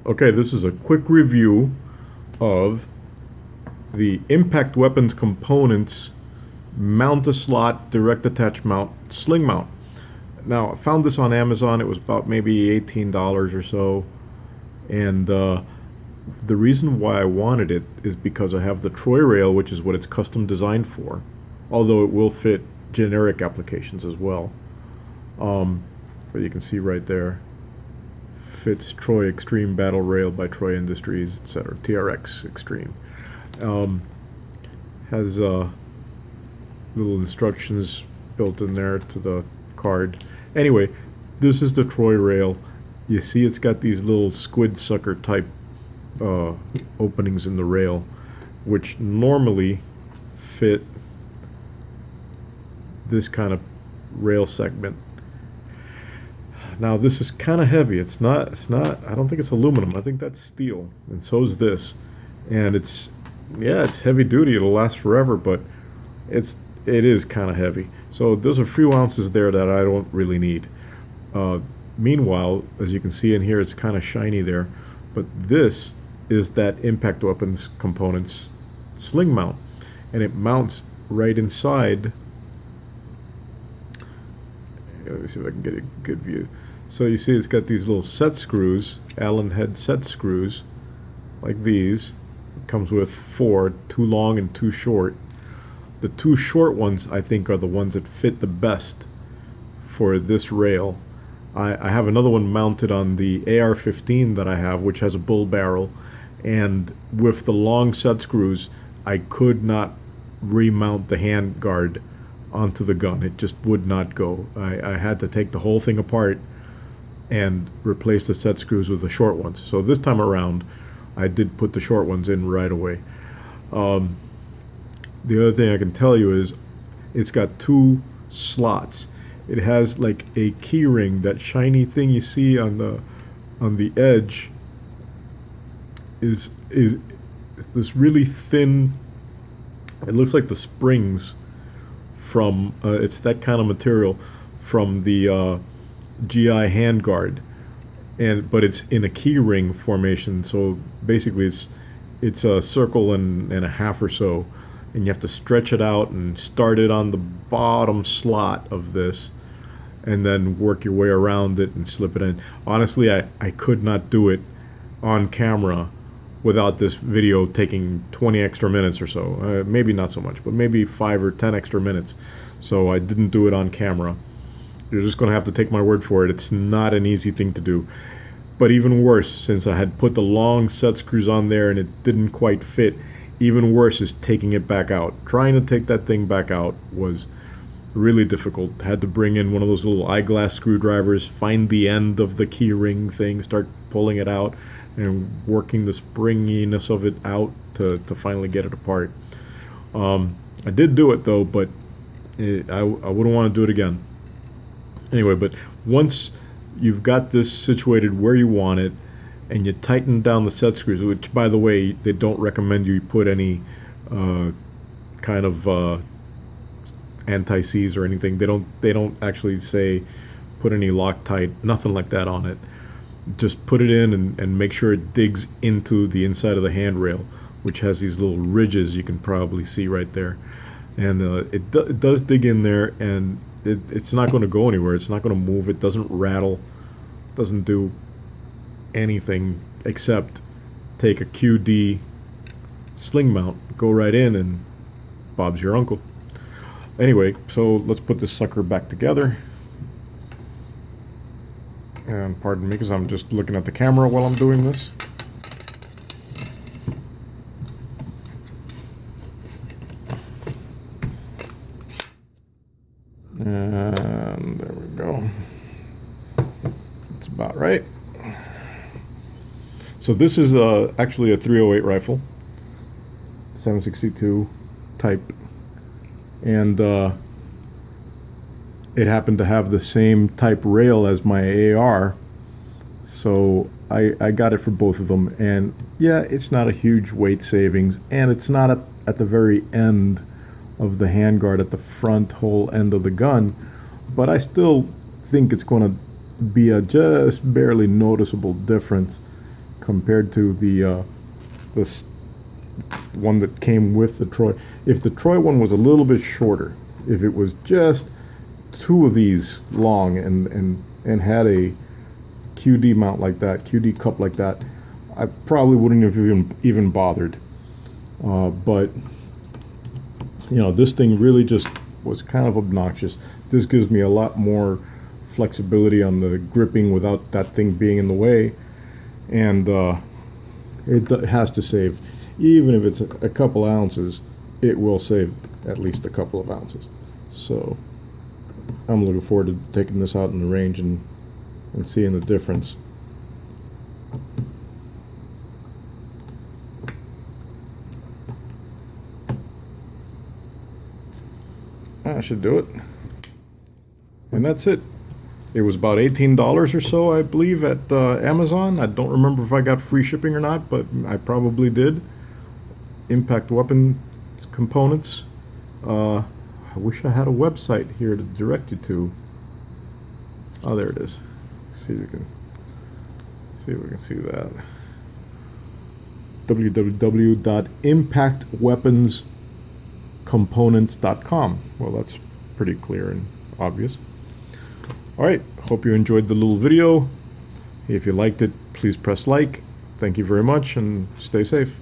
Okay, this is a quick review of the impact weapons components mount-a-slot direct attach mount sling mount. Now, I found this on Amazon. It was about maybe $18 or so, and the reason why I wanted it is because I have the Troy rail, which is what it's custom designed for, although it will fit generic applications as well. But you can see right there, fits Troy Extreme Battle Rail by Troy Industries, etc. TRX Extreme. Has little instructions built in there to the card. Anyway, this is the Troy rail. You see it's got these little squid sucker type openings in the rail, which normally fit this kind of rail segment. Now this is kind of heavy. It's not, I don't think it's aluminum. I think that's steel, and so is this. And it's heavy duty. It'll last forever, but it is kind of heavy. So there's a few ounces there that I don't really need. Meanwhile, as you can see in here, it's kind of shiny there. But this is that impact weapons components sling mount, and it mounts right inside. Let me see if I can get a good view. So you see it's got these little set screws, Allen head set screws, like these. It comes with 4, 2 long and 2 short. The 2 short ones, I think, are the ones that fit the best for this rail. I have another one mounted on the AR-15 that I have, which has a bull barrel, and with the long set screws, I could not remount the hand guard onto the gun. It just would not go. I had to take the whole thing apart and replace the set screws with the short ones. So this time around, I did put the short ones in right away. The other thing I can tell you is it's got 2 slots. It has like a key ring, that shiny thing you see on the edge is this really thin, it looks like the springs from it's that kind of material from the GI handguard, but it's in a key ring formation. So basically it's a circle and a half or so, and you have to stretch it out and start it on the bottom slot of this and then work your way around it and slip it in. Honestly, I could not do it on camera without this video taking 20 extra minutes or so. Maybe not so much, but maybe 5 or 10 extra minutes. So I didn't do it on camera. You're just going to have to take my word for it. It's not an easy thing to do. But even worse, since I had put the long set screws on there and it didn't quite fit, even worse is taking it back out. Trying to take that thing back out was really difficult. Had to bring in one of those little eyeglass screwdrivers, find the end of the key ring thing, start pulling it out, and working the springiness of it out to finally get it apart. I did do it though, but I wouldn't want to do it again. Anyway, but once you've got this situated where you want it, and you tighten down the set screws, which by the way, they don't recommend you put any kind of anti-seize or anything. They don't actually say put any Loctite, nothing like that on it. Just put it in and make sure it digs into the inside of the handrail, which has these little ridges you can probably see right there. And it does dig in there, and it's not going to go anywhere. It's not going to move. It doesn't rattle, doesn't do anything except take a QD sling mount, go right in, and Bob's your uncle. Anyway, so let's put this sucker back together. And pardon me, because I'm just looking at the camera while I'm doing this. And there we go. That's about right. So this is actually a 308 rifle, 7.62 type, and it happened to have the same type rail as my AR, so I got it for both of them. And yeah, it's not a huge weight savings, and it's not at the very end of the handguard at the front whole end of the gun, but I still think it's going to be a just barely noticeable difference compared to the one that came with the Troy. If the Troy one was a little bit shorter, if it was just 2 of these long and had a QD mount like that, QD cup like that, I probably wouldn't have even bothered. But you know, this thing really just was kind of obnoxious. This gives me a lot more flexibility on the gripping without that thing being in the way, and it has to save. Even if it's a couple ounces, it will save at least a couple of ounces. So I'm looking forward to taking this out in the range and seeing the difference. I should do it. And that's it. It was about $18 or so, I believe, at Amazon. I don't remember if I got free shipping or not, but I probably did. Impact weapon components. I wish I had a website here to direct you to. Oh, there it is. See if we can see that. www.impactweaponscomponents.com. Well, that's pretty clear and obvious. All right, hope you enjoyed the little video. If you liked it, please press like. Thank you very much, and stay safe.